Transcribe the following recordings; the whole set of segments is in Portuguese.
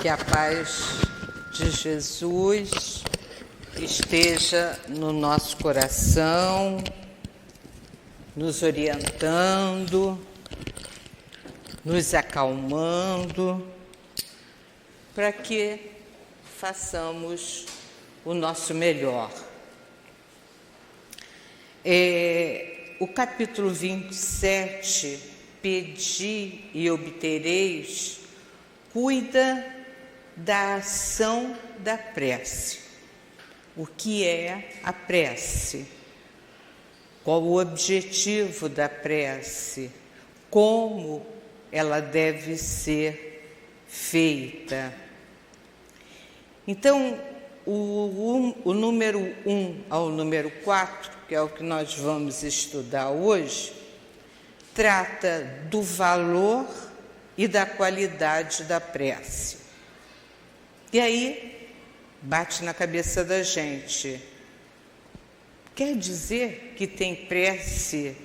Que a paz de Jesus esteja no nosso coração, nos orientando, nos acalmando, para que façamos o nosso melhor. O capítulo 27, Pedi e obtereis, cuida da ação da prece. O que é a prece? Qual o objetivo da prece? Como ela deve ser feita? Então, o número 1 ao número 4, que é o que nós vamos estudar hoje, trata do valor e da qualidade da prece. E aí, bate na cabeça da gente. Quer dizer que tem prece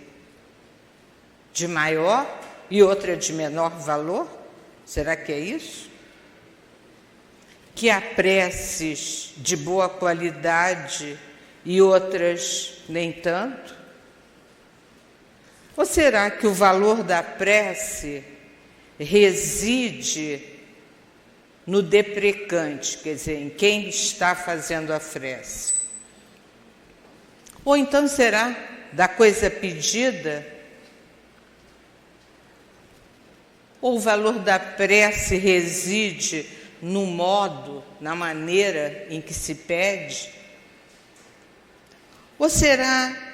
de maior e outra de menor valor? Será que é isso? Que há preces de boa qualidade e outras nem tanto? Ou será que o valor da prece reside no deprecante, quer dizer, em quem está fazendo a prece? Ou então será da coisa pedida? Ou o valor da prece reside no modo, na maneira em que se pede? Ou será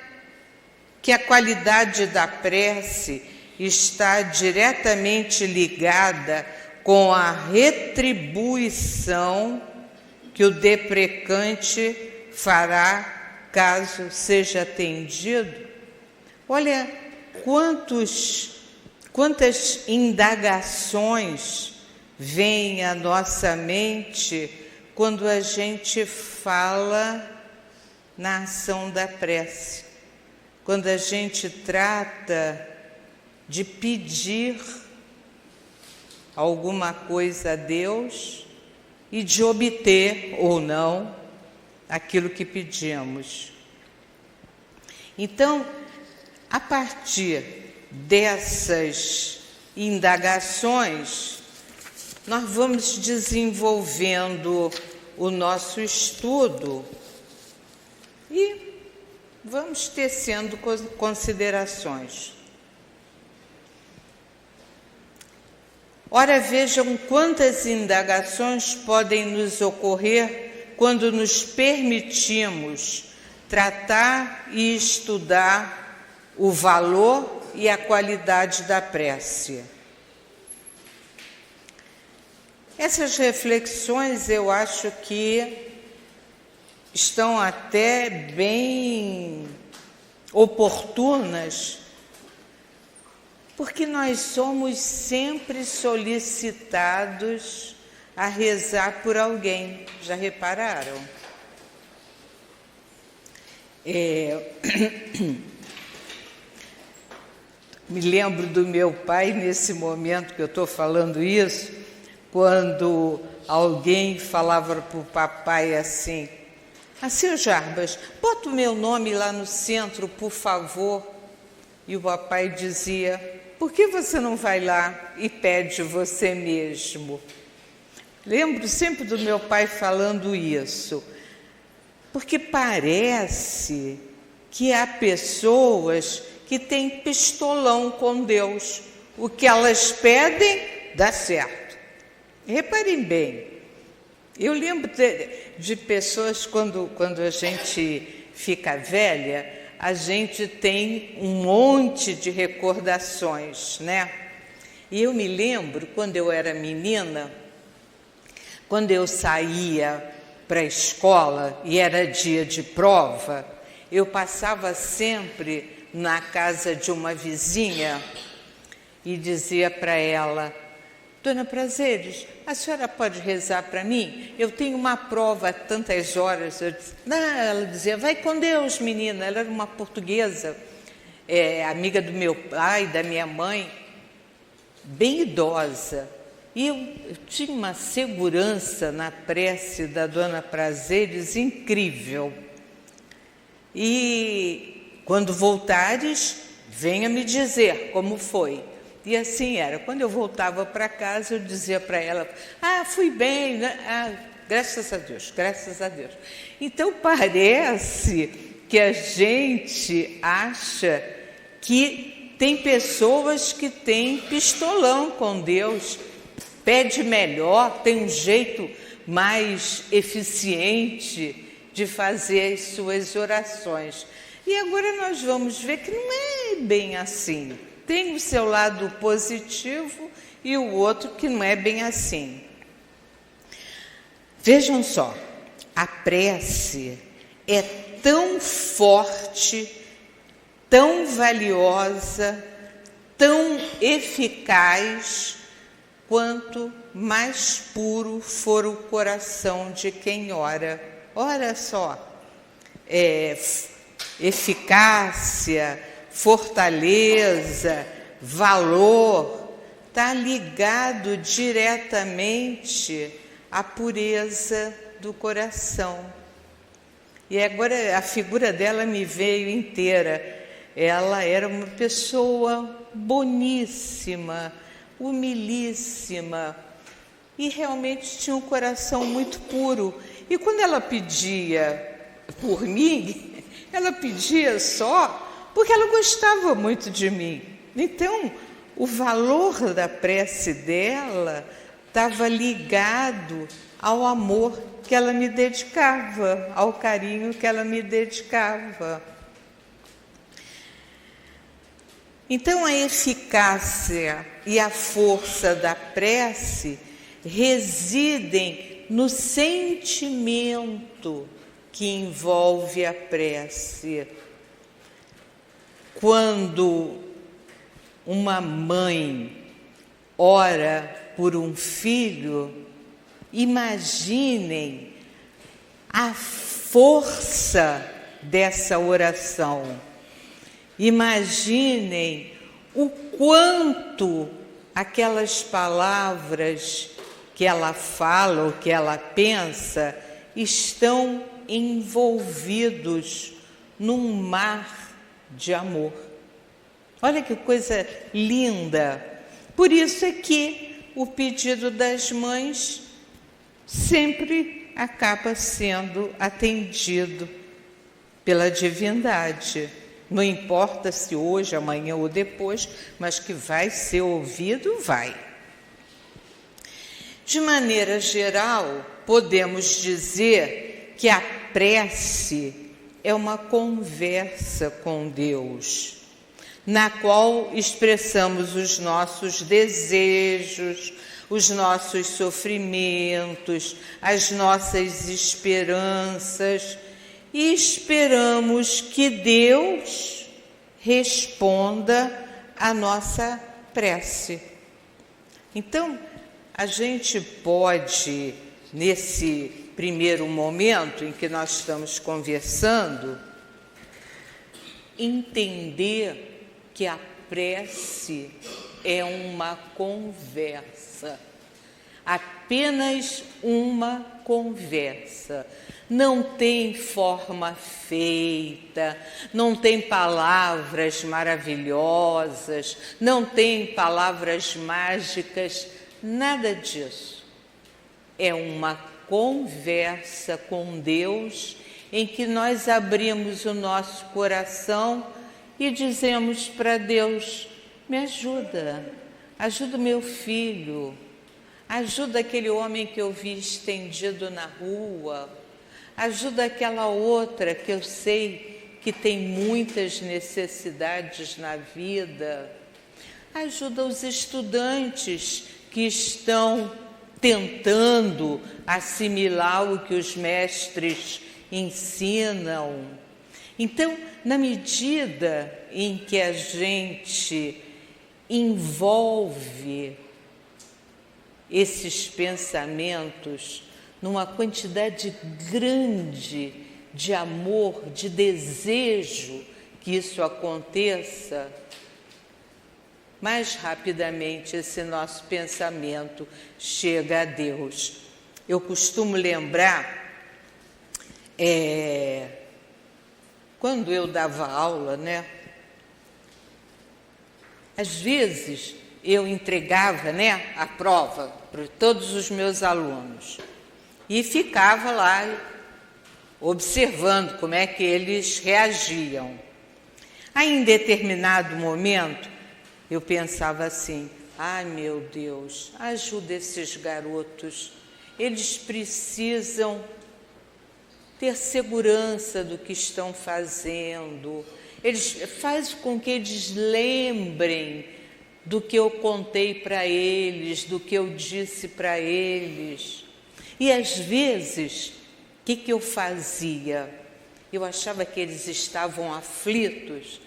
que a qualidade da prece está diretamente ligada com a retribuição que o deprecante fará caso seja atendido? Olha quantas indagações vêm à nossa mente quando a gente fala na ação da prece, quando a gente trata de pedir alguma coisa a Deus e de obter ou não aquilo que pedimos. Então, a partir dessas indagações, nós vamos desenvolvendo o nosso estudo e vamos tecendo considerações. Ora, vejam quantas indagações podem nos ocorrer quando nos permitimos tratar e estudar o valor e a qualidade da prece. Essas reflexões eu acho que estão até bem oportunas, porque nós somos sempre solicitados a rezar por alguém. Já repararam? Me lembro do meu pai, nesse momento que eu estou falando isso, quando alguém falava para o papai assim: seu Jarbas, bota o meu nome lá no centro, por favor. E o papai dizia: por que você não vai lá e pede você mesmo? Lembro sempre do meu pai falando isso, porque parece que há pessoas que têm pistolão com Deus. O que elas pedem, dá certo. Reparem bem, eu lembro de pessoas, quando a gente fica velha, a gente tem um monte de recordações, né? E eu me lembro, quando eu era menina, quando eu saía para a escola e era dia de prova, eu passava sempre na casa de uma vizinha e dizia para ela: Dona Prazeres, a senhora pode rezar para mim? Eu tenho uma prova a tantas horas. Ela dizia: vai com Deus, menina. Ela era uma portuguesa, amiga do meu pai, da minha mãe, bem idosa. E eu tinha uma segurança na prece da Dona Prazeres incrível. E quando voltares, venha me dizer como foi. E assim era. Quando eu voltava para casa, eu dizia para ela, fui bem, né? Graças a Deus, graças a Deus. Então, parece que a gente acha que tem pessoas que têm pistolão com Deus, pede melhor, tem um jeito mais eficiente de fazer as suas orações. E agora nós vamos ver que não é bem assim. Tem o seu lado positivo e o outro que não é bem assim. Vejam só, a prece é tão forte, tão valiosa, tão eficaz, quanto mais puro for o coração de quem ora. Olha só, eficácia, fortaleza, valor, está ligado diretamente à pureza do coração. E agora a figura dela me veio inteira. Ela era uma pessoa boníssima, humilíssima, e realmente tinha um coração muito puro. E quando ela pedia por mim, ela pedia só porque ela gostava muito de mim. Então, o valor da prece dela estava ligado ao amor que ela me dedicava, ao carinho que ela me dedicava. Então, a eficácia e a força da prece residem no sentimento que envolve a prece. Quando uma mãe ora por um filho, imaginem a força dessa oração. Imaginem o quanto aquelas palavras que ela fala ou que ela pensa estão envolvidos num mar de amor. Olha que coisa linda! Por isso é que o pedido das mães sempre acaba sendo atendido pela divindade. Não importa se hoje, amanhã ou depois, mas que vai ser ouvido, vai. De maneira geral, podemos dizer que a prece é uma conversa com Deus, na qual expressamos os nossos desejos, os nossos sofrimentos, as nossas esperanças, e esperamos que Deus responda à nossa prece. Então, a gente pode, nesse primeiro momento em que nós estamos conversando, entender que a prece é uma conversa, apenas uma conversa. Não tem forma feita, não tem palavras maravilhosas, não tem palavras mágicas, nada disso. É uma conversa com Deus em que nós abrimos o nosso coração e dizemos para Deus: me ajuda, ajuda o meu filho, ajuda aquele homem que eu vi estendido na rua, ajuda aquela outra que eu sei que tem muitas necessidades na vida, ajuda os estudantes que estão tentando assimilar o que os mestres ensinam. Então, na medida em que a gente envolve esses pensamentos numa quantidade grande de amor, de desejo que isso aconteça, mais rapidamente esse nosso pensamento chega a Deus. Eu costumo lembrar, quando eu dava aula, né? Às vezes eu entregava, né, a prova para todos os meus alunos e ficava lá observando como é que eles reagiam. Aí, em determinado momento, eu pensava assim: ai, meu Deus, ajuda esses garotos, eles precisam ter segurança do que estão fazendo, faz com que eles lembrem do que eu contei para eles, do que eu disse para eles. E às vezes, o que eu fazia? Eu achava que eles estavam aflitos,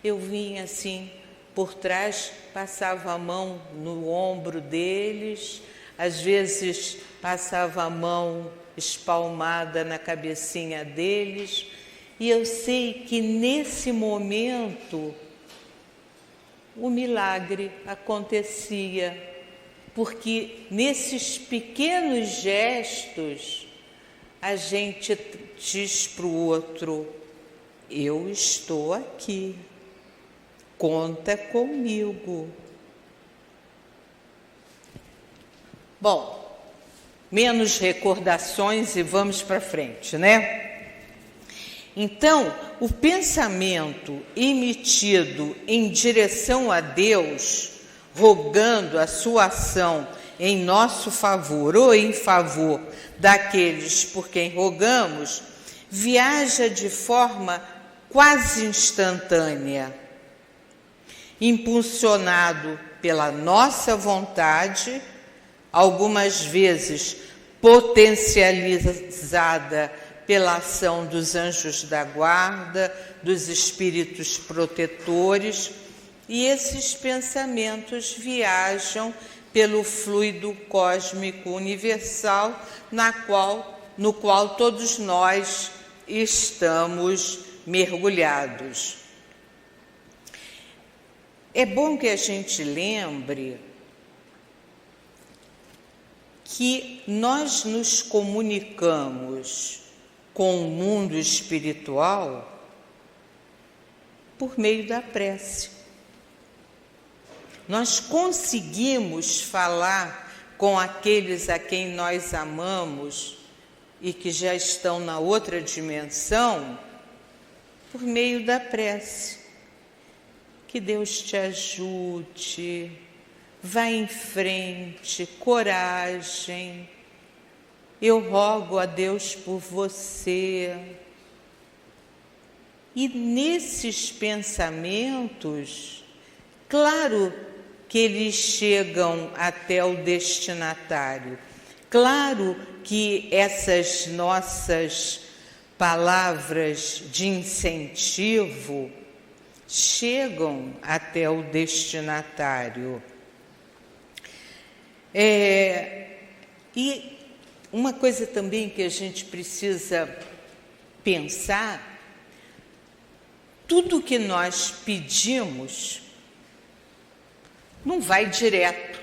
eu vinha assim por trás, passava a mão no ombro deles, às vezes passava a mão espalmada na cabecinha deles, e eu sei que nesse momento o milagre acontecia, porque nesses pequenos gestos a gente diz para o outro: eu estou aqui, conta comigo. Bom, menos recordações e vamos para frente, né? Então, o pensamento emitido em direção a Deus, rogando a sua ação em nosso favor ou em favor daqueles por quem rogamos, viaja de forma quase instantânea, impulsionado pela nossa vontade, algumas vezes potencializada pela ação dos anjos da guarda, dos espíritos protetores, e esses pensamentos viajam pelo fluido cósmico universal no qual todos nós estamos mergulhados. É bom que a gente lembre que nós nos comunicamos com o mundo espiritual por meio da prece. Nós conseguimos falar com aqueles a quem nós amamos e que já estão na outra dimensão por meio da prece. Que Deus te ajude, vá em frente, coragem. Eu rogo a Deus por você. E nesses pensamentos, claro que eles chegam até o destinatário. Claro que essas nossas palavras de incentivo chegam até o destinatário. E uma coisa também que a gente precisa pensar: tudo que nós pedimos não vai direto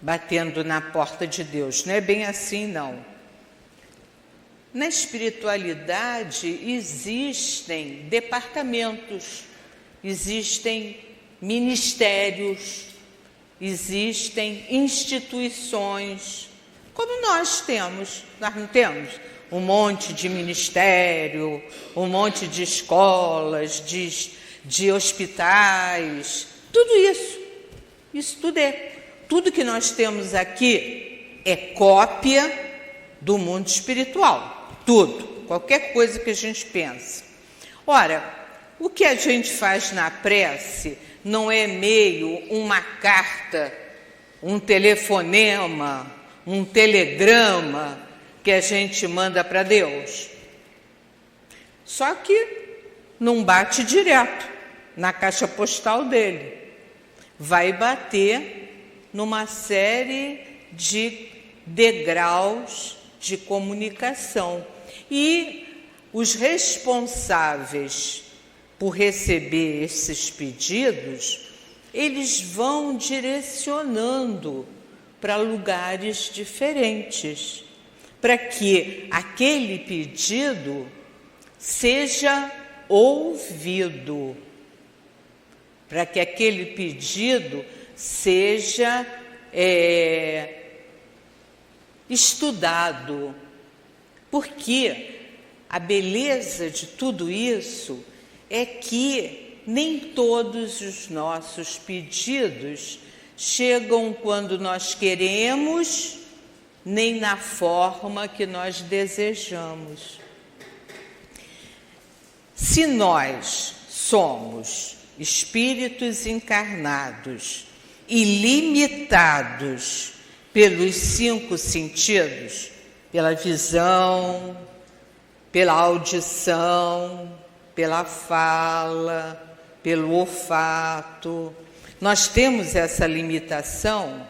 batendo na porta de Deus, não é bem assim, não. Na espiritualidade existem departamentos, existem ministérios, existem instituições, como nós não temos um monte de ministério, um monte de escolas, de hospitais, tudo isso tudo que nós temos aqui é cópia do mundo espiritual, tudo, qualquer coisa que a gente pensa. Ora, o que a gente faz na prece não é meio uma carta, um telefonema, um telegrama que a gente manda para Deus. Só que não bate direto na caixa postal dele. Vai bater numa série de degraus de comunicação. E os responsáveis por receber esses pedidos eles vão direcionando para lugares diferentes, para que aquele pedido seja ouvido, para que aquele pedido seja estudado, porque a beleza de tudo isso é que nem todos os nossos pedidos chegam quando nós queremos, nem na forma que nós desejamos. Se nós somos espíritos encarnados e limitados pelos 5 sentidos, pela visão, pela audição, pela fala, pelo olfato, nós temos essa limitação.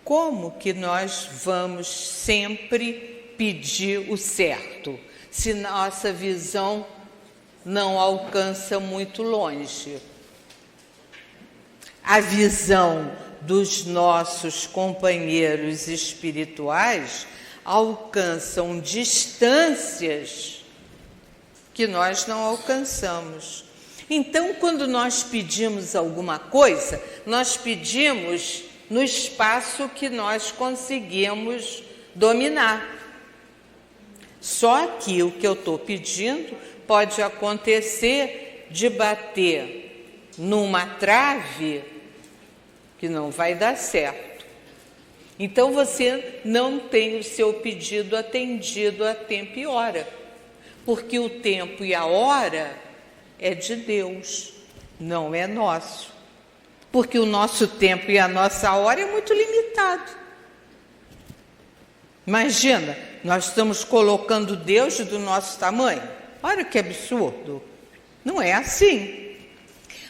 Como que nós vamos sempre pedir o certo, se nossa visão não alcança muito longe? A visão dos nossos companheiros espirituais alcançam distâncias que nós não alcançamos. Então, quando nós pedimos alguma coisa, nós pedimos no espaço que nós conseguimos dominar. Só que o que eu estou pedindo pode acontecer de bater numa trave que não vai dar certo. Então você não tem o seu pedido atendido a tempo e hora, porque o tempo e a hora é de Deus, não é nosso. Porque o nosso tempo e a nossa hora é muito limitado. Imagina, nós estamos colocando Deus do nosso tamanho. Olha que absurdo. Não é assim.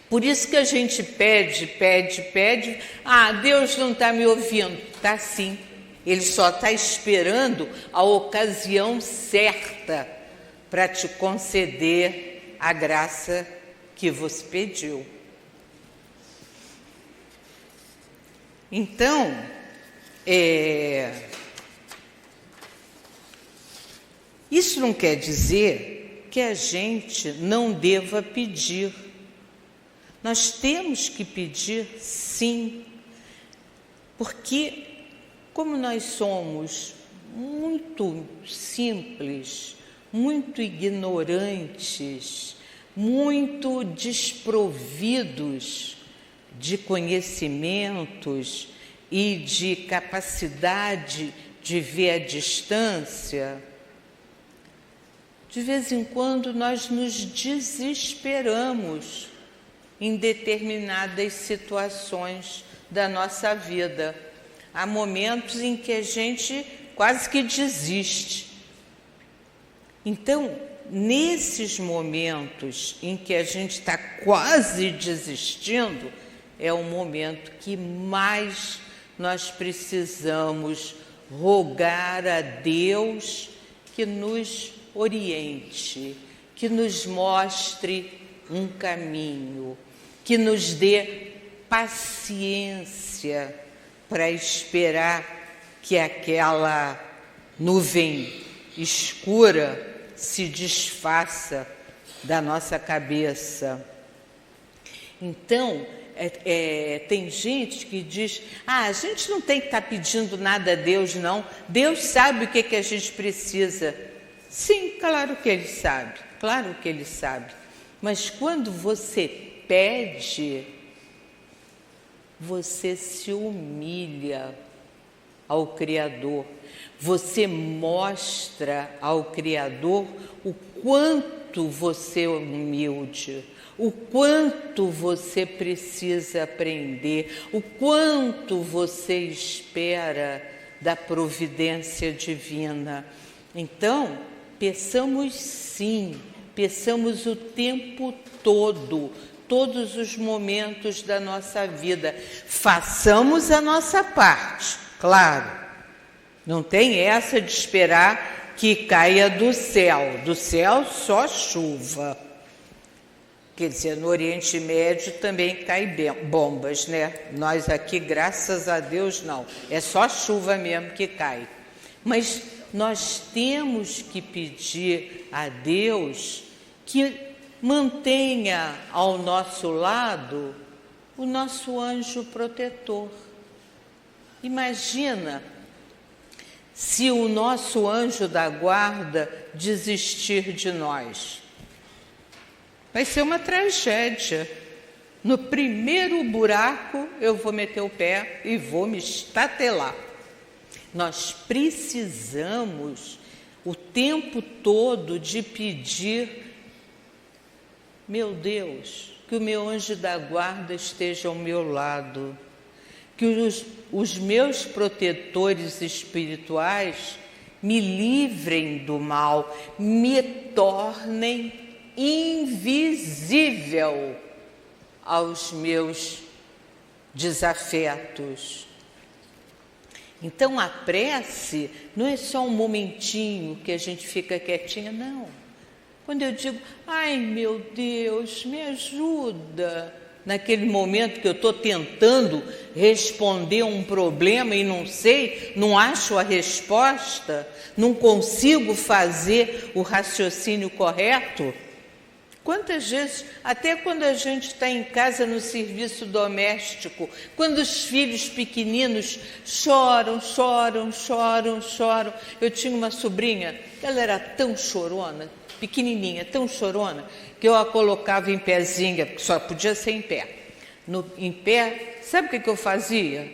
Por isso que a gente pede. Ah, Deus não está me ouvindo. Está sim. Ele só está esperando a ocasião certa para te conceder a graça que você pediu. Então, isso não quer dizer que a gente não deva pedir. Nós temos que pedir, sim, porque como nós somos muito simples, muito ignorantes, muito desprovidos de conhecimentos e de capacidade de ver a distância, de vez em quando nós nos desesperamos em determinadas situações da nossa vida. Há momentos em que a gente quase que desiste. Então, nesses momentos em que a gente está quase desistindo, é o momento que mais nós precisamos rogar a Deus que nos oriente, que nos mostre um caminho, que nos dê paciência para esperar que aquela nuvem escura se desfaça da nossa cabeça. Então, tem gente que diz, a gente não tem que estar pedindo nada a Deus, não. Deus sabe o que a gente precisa. Sim, claro que Ele sabe, claro que Ele sabe. Mas quando você pede, você se humilha ao Criador. Você mostra ao Criador o quanto você é humilde, o quanto você precisa aprender, o quanto você espera da providência divina. Então, peçamos sim, peçamos o tempo todo, todos os momentos da nossa vida. Façamos a nossa parte, claro. Não tem essa de esperar que caia do céu só chuva. Quer dizer, no Oriente Médio também cai bombas, né? Nós aqui, graças a Deus, não. É só chuva mesmo que cai. Mas nós temos que pedir a Deus que mantenha ao nosso lado o nosso anjo protetor. Imagina se o nosso anjo da guarda desistir de nós. Vai ser uma tragédia. No primeiro buraco eu vou meter o pé e vou me estatelar. Nós precisamos o tempo todo de pedir, meu Deus, que o meu anjo da guarda esteja ao meu lado, que os meus protetores espirituais me livrem do mal, me tornem invisível aos meus desafetos. Então a prece não é só um momentinho que a gente fica quietinha, não. Quando eu digo, ai meu Deus, me ajuda, naquele momento que eu estou tentando responder um problema e não sei, não acho a resposta, não consigo fazer o raciocínio correto. Quantas vezes, até quando a gente está em casa no serviço doméstico, quando os filhos pequeninos choram. Eu tinha uma sobrinha, ela era tão chorona, pequenininha, tão chorona, que eu a colocava em pezinha, porque só podia ser em pé. Em pé, sabe o que eu fazia?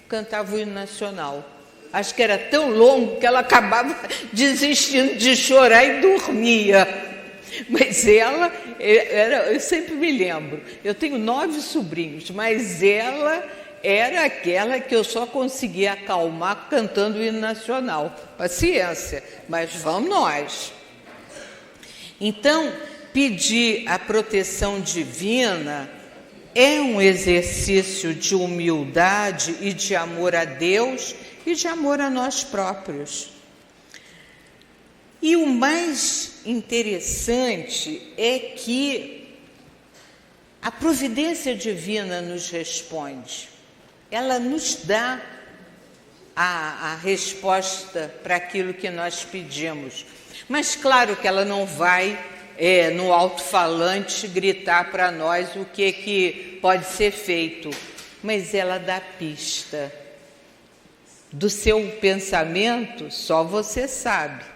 Cantava o hino nacional. Acho que era tão longo que ela acabava desistindo de chorar e dormia. Mas ela, eu sempre me lembro, eu tenho 9 sobrinhos, mas ela era aquela que eu só conseguia acalmar cantando o hino nacional. Paciência, mas vamos nós. Então, pedir a proteção divina é um exercício de humildade e de amor a Deus e de amor a nós próprios. E o mais interessante é que a providência divina nos responde. Ela nos dá a resposta para aquilo que nós pedimos. Mas claro que ela não vai no alto-falante gritar para nós o que pode ser feito. Mas ela dá pista. Do seu pensamento, só você sabe.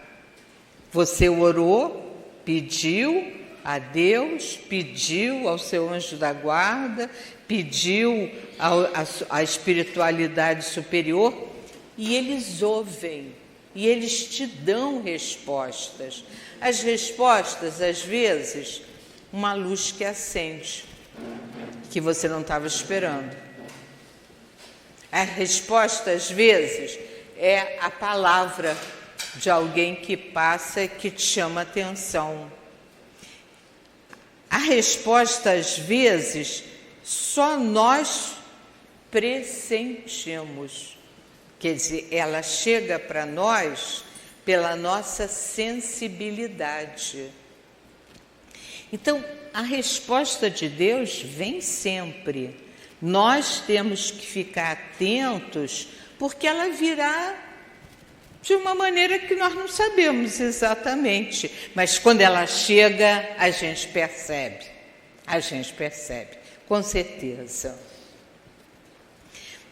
Você orou, pediu a Deus, pediu ao seu anjo da guarda, pediu à espiritualidade superior e eles ouvem e eles te dão respostas. As respostas, às vezes, uma luz que acende, que você não estava esperando. A resposta, às vezes, é a palavra de alguém que passa e que te chama atenção. A resposta, às vezes, só nós pressentimos. Quer dizer, ela chega para nós pela nossa sensibilidade. Então, a resposta de Deus vem sempre. Nós temos que ficar atentos, porque ela virá de uma maneira que nós não sabemos exatamente, mas quando ela chega, a gente percebe, com certeza.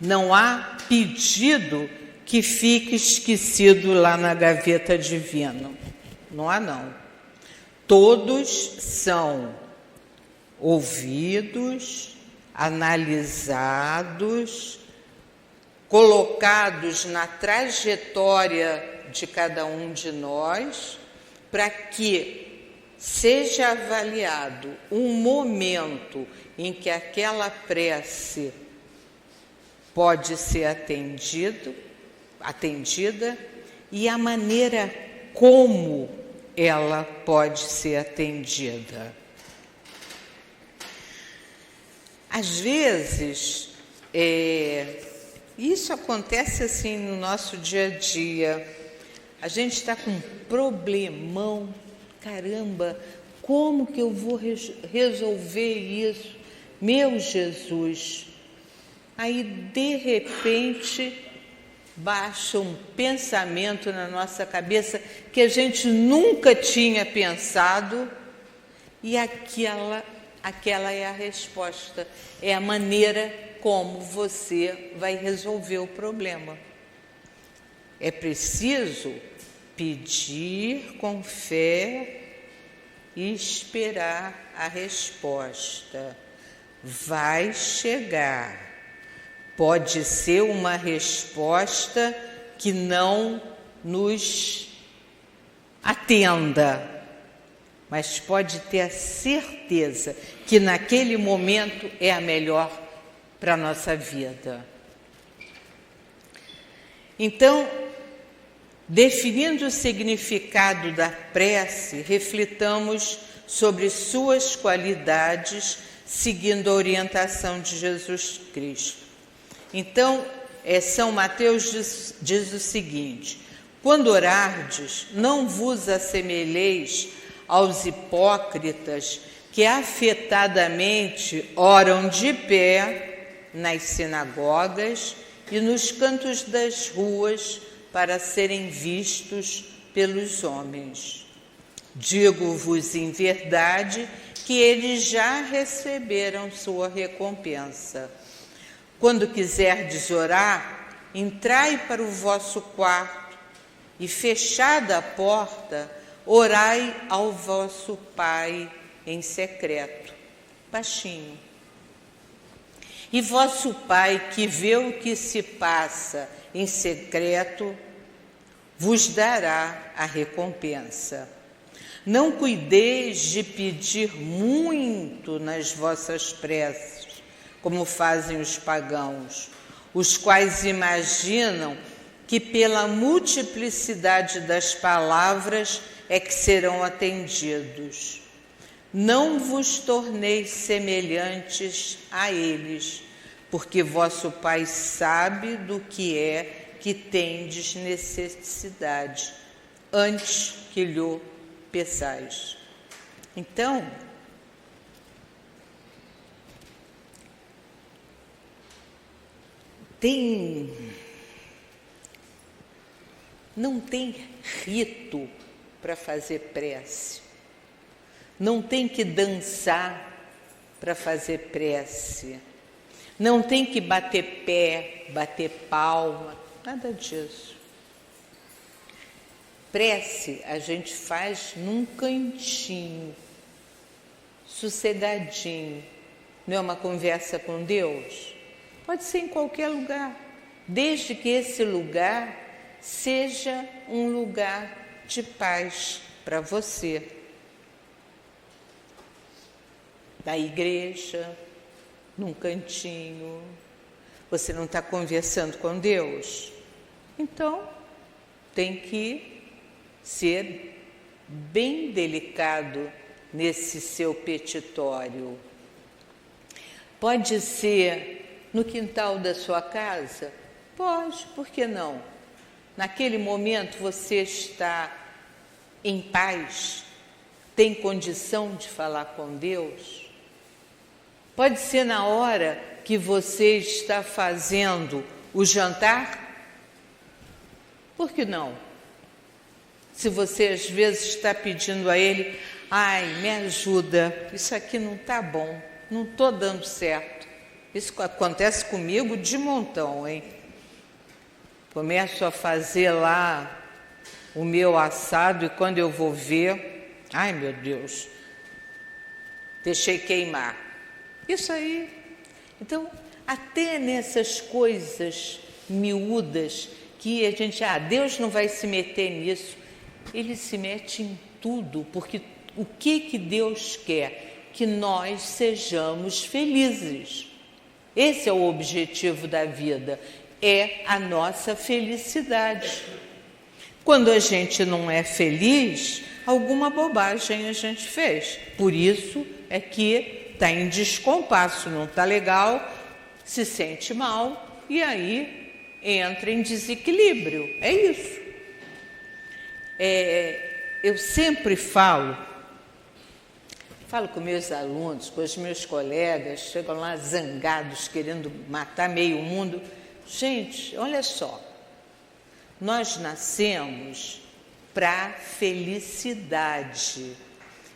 Não há pedido que fique esquecido lá na gaveta divina, não há não. Todos são ouvidos, analisados, colocados na trajetória de cada um de nós, para que seja avaliado um momento em que aquela prece pode ser atendida e a maneira como ela pode ser atendida. Às vezes, isso acontece assim no nosso dia a dia. A gente está com um problemão, caramba, Como que eu vou resolver isso? Meu Jesus! Aí, de repente, baixa um pensamento na nossa cabeça que a gente nunca tinha pensado, e aquela é a resposta, é a maneira como você vai resolver o problema. É preciso pedir com fé e esperar a resposta. Vai chegar. Pode ser uma resposta que não nos atenda, mas pode ter a certeza que naquele momento é a melhor para a nossa vida. Então, definindo o significado da prece, reflitamos sobre suas qualidades, seguindo a orientação de Jesus Cristo. Então, São Mateus diz o seguinte: quando orardes, não vos assemelheis aos hipócritas que afetadamente oram de pé nas sinagogas e nos cantos das ruas para serem vistos pelos homens. Digo-vos em verdade que eles já receberam sua recompensa. Quando quiserdes orar, entrai para o vosso quarto e, fechada a porta, orai ao vosso Pai em secreto, baixinho. E vosso Pai, que vê o que se passa em secreto, vos dará a recompensa. Não cuideis de pedir muito nas vossas preces, como fazem os pagãos, os quais imaginam que pela multiplicidade das palavras é que serão atendidos. Não vos torneis semelhantes a eles, porque vosso Pai sabe do que é que tendes necessidade, antes que lhe peçais. Então, não tem rito para fazer prece, não tem que dançar para fazer prece, não tem que bater pé, bater palma, nada disso. Prece a gente faz num cantinho, sossegadinho, não é uma conversa com Deus? Pode ser em qualquer lugar, desde que esse lugar seja um lugar de paz para você. Na igreja, num cantinho, você não está conversando com Deus? Então, tem que ser bem delicado nesse seu petitório. Pode ser no quintal da sua casa? Pode, por que não? Naquele momento você está em paz, tem condição de falar com Deus? Pode ser na hora que você está fazendo o jantar? Por que não? Se você às vezes está pedindo a Ele, me ajuda, isso aqui não está bom, não estou dando certo. Isso acontece comigo de montão, hein? Começo a fazer lá o meu assado e quando eu vou ver, meu Deus, deixei queimar. Isso aí. Então, até nessas coisas miúdas que a gente, Deus não vai se meter nisso. Ele se mete em tudo, porque o que Deus quer? Que nós sejamos felizes. Esse é o objetivo da vida, é a nossa felicidade. Quando a gente não é feliz, alguma bobagem a gente fez. Por isso é que está em descompasso, não está legal, se sente mal e aí entra em desequilíbrio. É isso. Eu sempre falo Falo com meus alunos, com os meus colegas, chegam lá zangados, querendo matar meio mundo. Gente, olha só, nós nascemos para felicidade.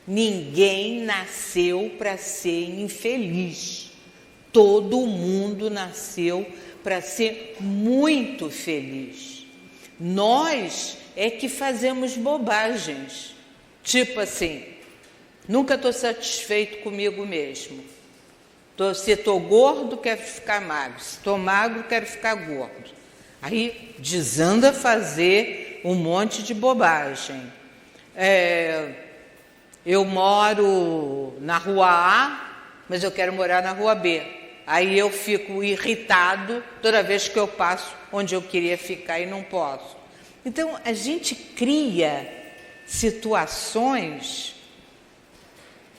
Ninguém nasceu para ser infeliz. Todo mundo nasceu para ser muito feliz. Nós é que fazemos bobagens. Tipo assim, nunca estou satisfeito comigo mesmo. Se estou gordo, quero ficar magro. Se estou magro, quero ficar gordo. Aí desanda a fazer um monte de bobagem. Eu moro na rua A, mas eu quero morar na rua B. Aí eu fico irritado toda vez que eu passo onde eu queria ficar e não posso. Então, a gente cria situações,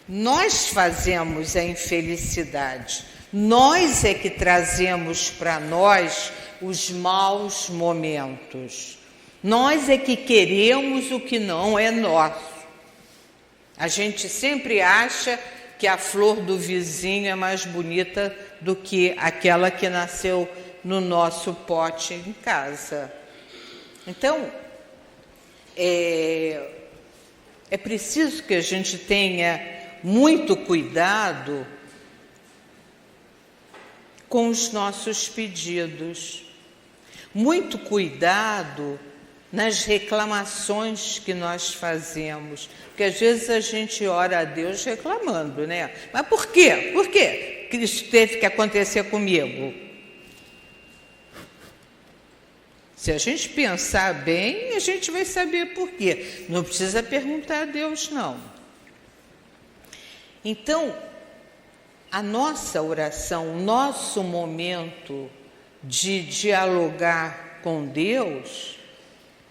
nós fazemos a infelicidade, nós é que trazemos para nós os maus momentos, nós é que queremos o que não é nosso. A gente sempre acha que a flor do vizinho é mais bonita do que aquela que nasceu no nosso pote em casa. Então, é preciso que a gente tenha muito cuidado com os nossos pedidos, muito cuidado nas reclamações que nós fazemos, porque às vezes a gente ora a Deus reclamando, né? Mas por quê? Por quê que isso teve que acontecer comigo? Se a gente pensar bem, a gente vai saber por quê. Não precisa perguntar a Deus, não. Então, a nossa oração, o nosso momento de dialogar com Deus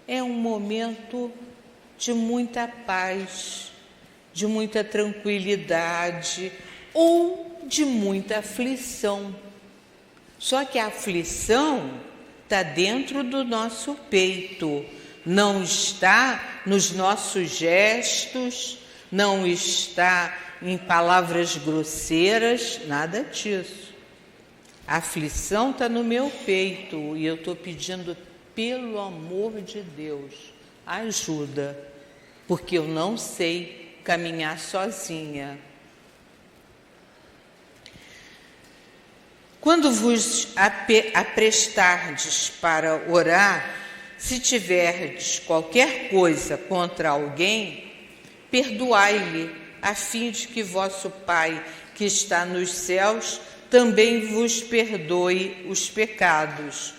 é um momento de muita paz, de muita tranquilidade ou de muita aflição. Só que a aflição está dentro do nosso peito, não está nos nossos gestos, não está em palavras grosseiras, nada disso. A aflição está no meu peito e eu estou pedindo, pelo amor de Deus, ajuda, porque eu não sei caminhar sozinha. Quando vos aprestardes para orar, se tiverdes qualquer coisa contra alguém, perdoai-lhe, a fim de que vosso Pai, que está nos céus, também vos perdoe os pecados.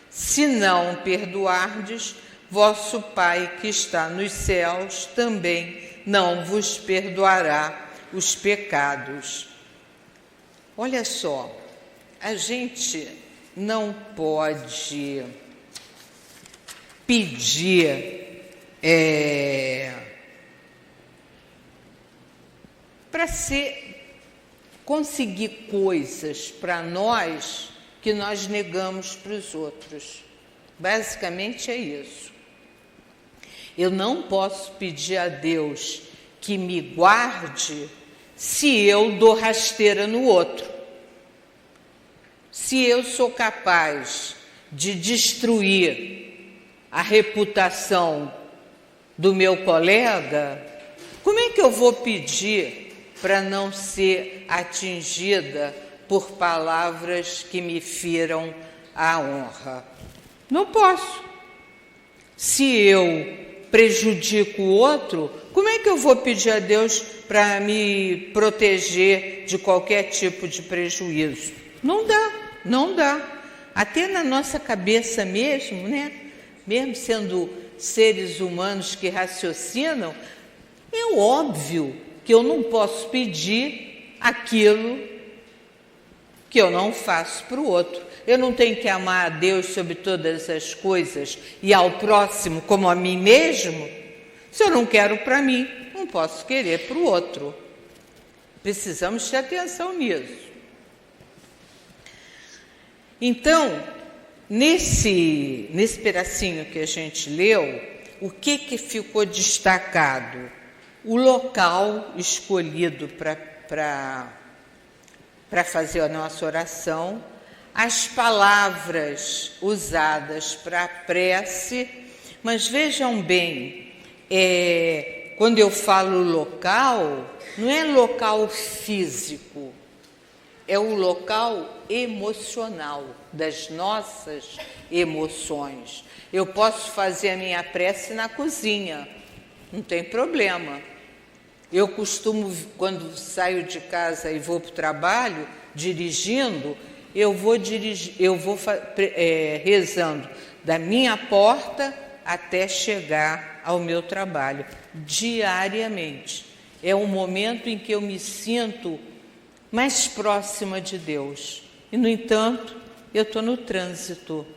Se não perdoardes, vosso Pai, que está nos céus, também não vos perdoará os pecados. Olha só, a gente não pode pedir para conseguir coisas para nós que nós negamos para os outros. Basicamente é isso. Eu não posso pedir a Deus que me guarde se eu dou rasteira no outro. Se eu sou capaz de destruir a reputação do meu colega, como é que eu vou pedir para não ser atingida por palavras que me firam a honra? Não posso. Se eu prejudico o outro, como é que eu vou pedir a Deus para me proteger de qualquer tipo de prejuízo? Não dá, não dá. Até na nossa cabeça mesmo, né? Mesmo sendo seres humanos que raciocinam, é óbvio que eu não posso pedir aquilo que eu não faço para o outro. Eu não tenho que amar a Deus sobre todas as coisas e ao próximo como a mim mesmo? Se eu não quero para mim, não posso querer para o outro. Precisamos ter atenção nisso. Então, nesse pedacinho que a gente leu, o que ficou destacado? o local escolhido para fazer a nossa oração, as palavras usadas para a prece, mas vejam bem, quando eu falo local, não é local físico, é o local emocional, das nossas emoções. Eu posso fazer a minha prece na cozinha, não tem problema. Eu costumo, quando saio de casa e vou para o trabalho, dirigindo, eu vou rezando da minha porta até chegar ao meu trabalho, diariamente. É um momento em que eu me sinto mais próxima de Deus. E, no entanto, eu estou no trânsito,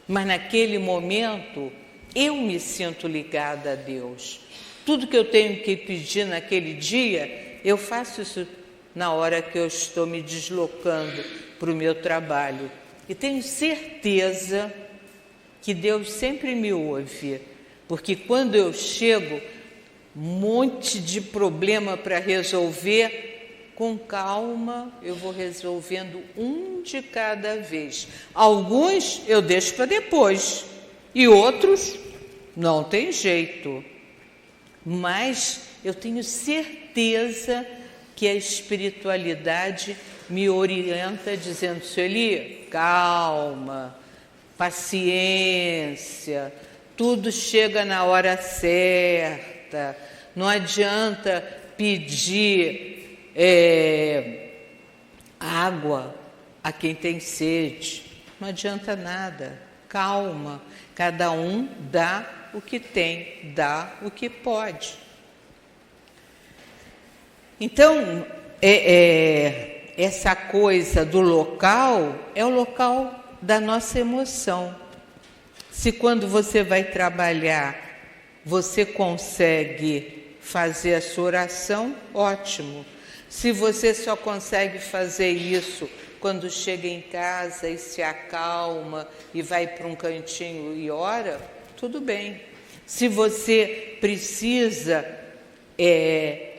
mas naquele momento eu me sinto ligada a Deus. Tudo que eu tenho que pedir naquele dia, eu faço isso na hora que eu estou me deslocando para o meu trabalho. E tenho certeza que Deus sempre me ouve, porque quando eu chego, um monte de problema para resolver, com calma eu vou resolvendo um de cada vez. Alguns eu deixo para depois e outros não tem jeito. Mas eu tenho certeza que a espiritualidade me orienta dizendo: Sueli, calma, paciência, tudo chega na hora certa, não adianta pedir água a quem tem sede, não adianta nada, calma, cada um dá o que tem, dá o que pode. Então, essa coisa do local é o local da nossa emoção. Se quando você vai trabalhar, você consegue fazer a sua oração, ótimo. Se você só consegue fazer isso quando chega em casa e se acalma e vai para um cantinho e ora, tudo bem. Se você precisa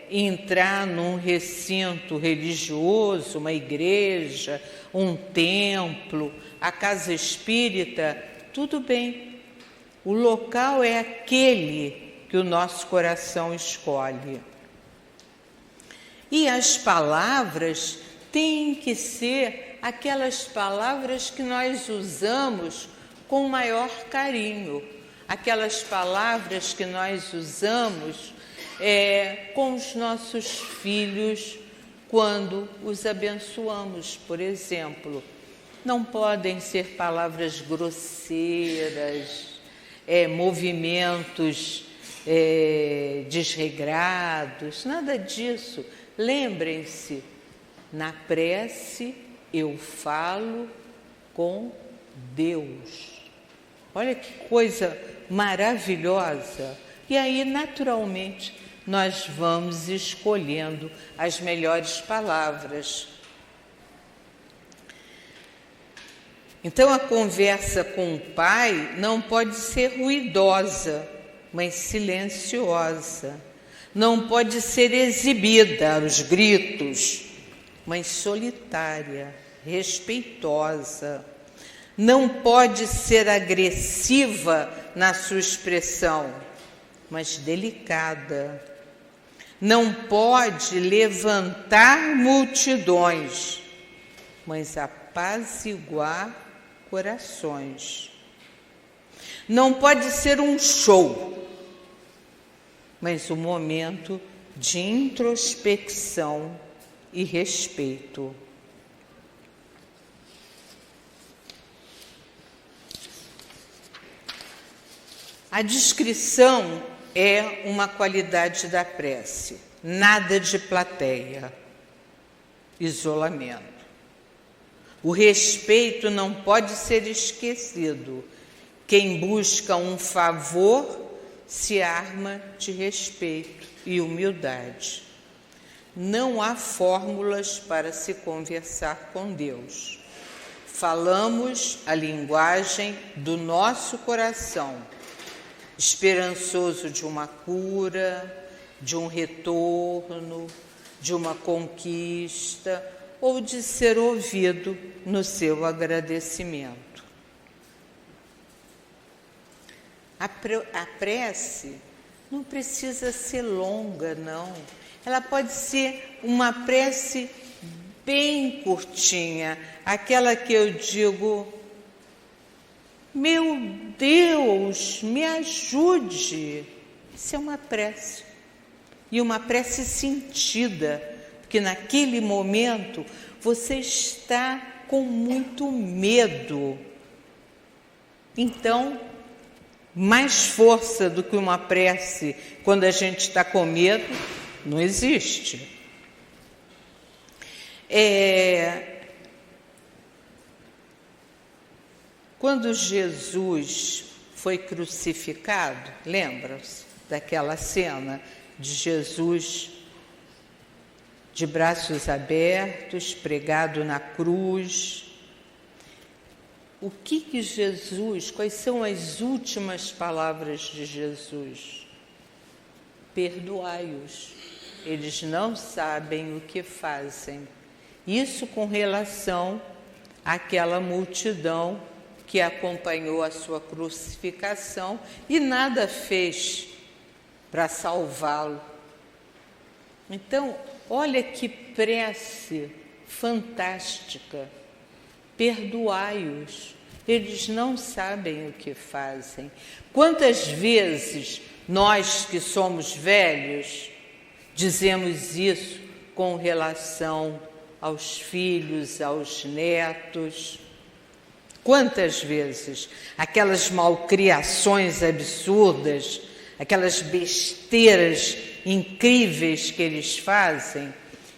entrar num recinto religioso, uma igreja, um templo, a casa espírita, tudo bem. O local é aquele que o nosso coração escolhe. E as palavras têm que ser aquelas palavras que nós usamos com o maior carinho, aquelas palavras que nós usamos com os nossos filhos quando os abençoamos, por exemplo. Não podem ser palavras grosseiras, movimentos desregrados, nada disso. Lembrem-se, na prece eu falo com Deus. Olha que coisa maravilhosa. E aí, naturalmente, nós vamos escolhendo as melhores palavras. Então, a conversa com o Pai não pode ser ruidosa, mas silenciosa. Não pode ser exibida aos gritos, mas solitária, respeitosa. Não pode ser agressiva na sua expressão, mas delicada. Não pode levantar multidões, mas apaziguar corações. Não pode ser um show, mas um momento de introspecção e respeito. A discrição é uma qualidade da prece, nada de plateia, isolamento. O respeito não pode ser esquecido. Quem busca um favor se arma de respeito e humildade. Não há fórmulas para se conversar com Deus. Falamos a linguagem do nosso coração, esperançoso de uma cura, de um retorno, de uma conquista ou de ser ouvido no seu agradecimento. A prece não precisa ser longa, não. Ela pode ser uma prece bem curtinha, aquela que eu digo: meu Deus, me ajude. Isso é uma prece. E uma prece sentida, porque naquele momento você está com muito medo. Então, mais força do que uma prece quando a gente está com medo, não existe. Quando Jesus foi crucificado, lembram-se daquela cena de Jesus de braços abertos, pregado na cruz? O que Jesus, quais são as últimas palavras de Jesus? Perdoai-os, eles não sabem o que fazem. Isso com relação àquela multidão que acompanhou a sua crucificação e nada fez para salvá-lo. Então, olha que prece fantástica. Perdoai-os, eles não sabem o que fazem. Quantas vezes nós que somos velhos dizemos isso com relação aos filhos, aos netos? Quantas vezes aquelas malcriações absurdas, aquelas besteiras incríveis que eles fazem, o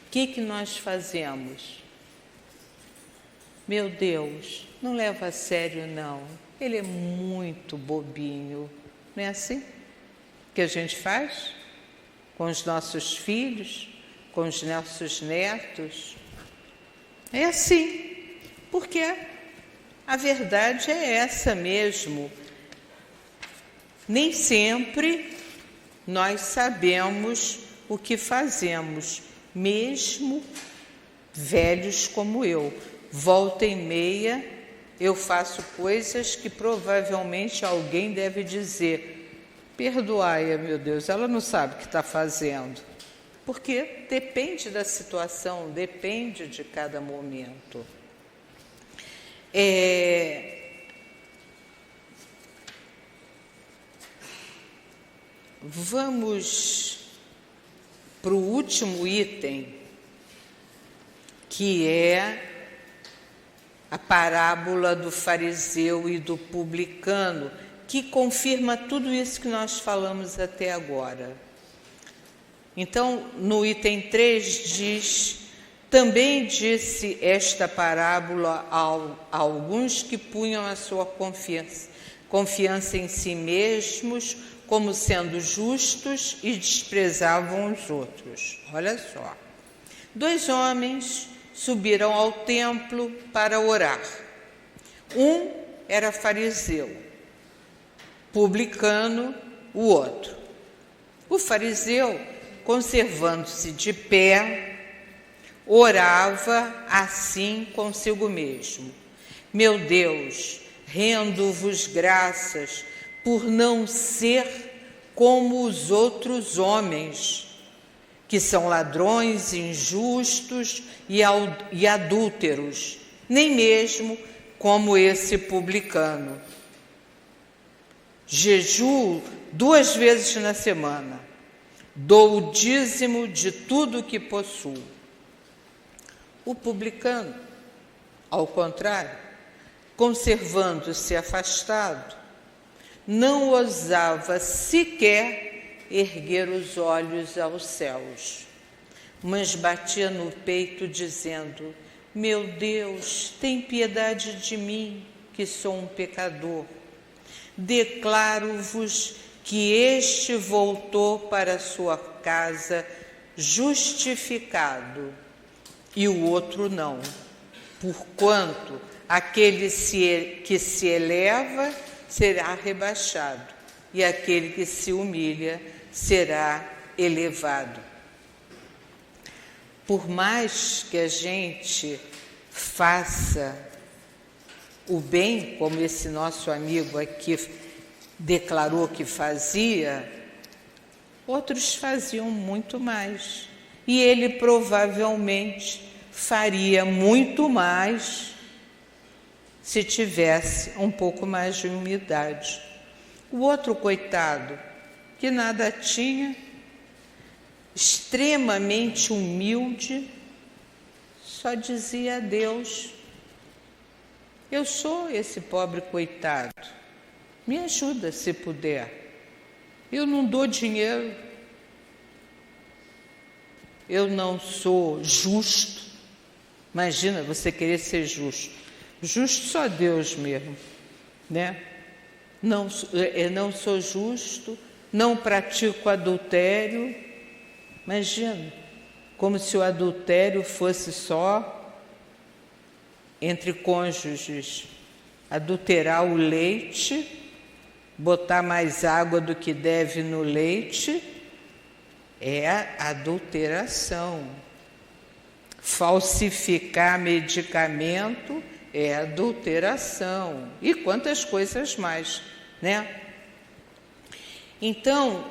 que nós fazemos? Meu Deus, não leva a sério não, ele é muito bobinho. Não é assim que a gente faz com os nossos filhos, com os nossos netos? É assim, porque a verdade é essa mesmo. Nem sempre nós sabemos o que fazemos, mesmo velhos como eu. Volta e meia, eu faço coisas que provavelmente alguém deve dizer: perdoai-a, meu Deus, ela não sabe o que está fazendo. Porque depende da situação, depende de cada momento. Vamos para o último item, que é a parábola do fariseu e do publicano, que confirma tudo isso que nós falamos até agora. Então, no item 3 diz: também disse esta parábola a alguns que punham a sua confiança em si mesmos, como sendo justos, e desprezavam os outros. Olha só. 2 homens subiram ao templo para orar. Um era fariseu, publicano o outro. O fariseu, conservando-se de pé, orava assim consigo mesmo: meu Deus, rendo-vos graças por não ser como os outros homens, que são ladrões, injustos e adúlteros, nem mesmo como esse publicano. Jejuo 2 vezes na semana, dou o dízimo de tudo que possuo. O publicano, ao contrário, conservando-se afastado, não ousava sequer erguer os olhos aos céus, mas batia no peito dizendo: meu Deus, tem piedade de mim, que sou um pecador. Declaro-vos que este voltou para sua casa justificado, e o outro não. Porquanto aquele que se eleva será rebaixado, e aquele que se humilha será elevado. Por mais que a gente faça o bem, como esse nosso amigo aqui declarou que fazia, outros faziam muito mais. E ele provavelmente faria muito mais se tivesse um pouco mais de humildade. O outro coitado, que nada tinha, extremamente humilde, só dizia a Deus: eu sou esse pobre coitado, me ajuda se puder, eu não dou dinheiro, eu não sou justo. Imagina você querer ser justo, justo só Deus mesmo, né? Não sou justo, não pratico adultério. Imagina, como se o adultério fosse só entre cônjuges, adulterar o leite, botar mais água do que deve no leite, é adulteração. Falsificar medicamento é adulteração. E quantas coisas mais, né? Então,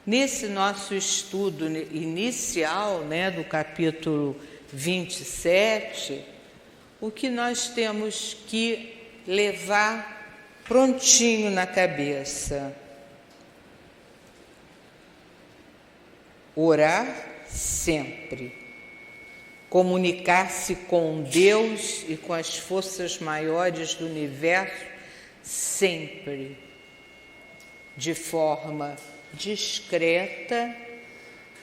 nesse nosso estudo inicial, né, do capítulo 27, o que nós temos que levar prontinho na cabeça? Orar sempre. Comunicar-se com Deus e com as forças maiores do universo sempre, de forma discreta,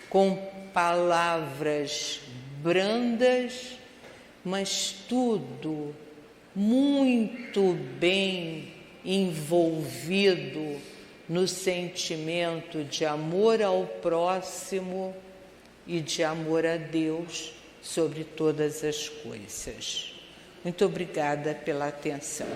com palavras brandas, mas tudo muito bem envolvido no sentimento de amor ao próximo e de amor a Deus sobre todas as coisas. Muito obrigada pela atenção.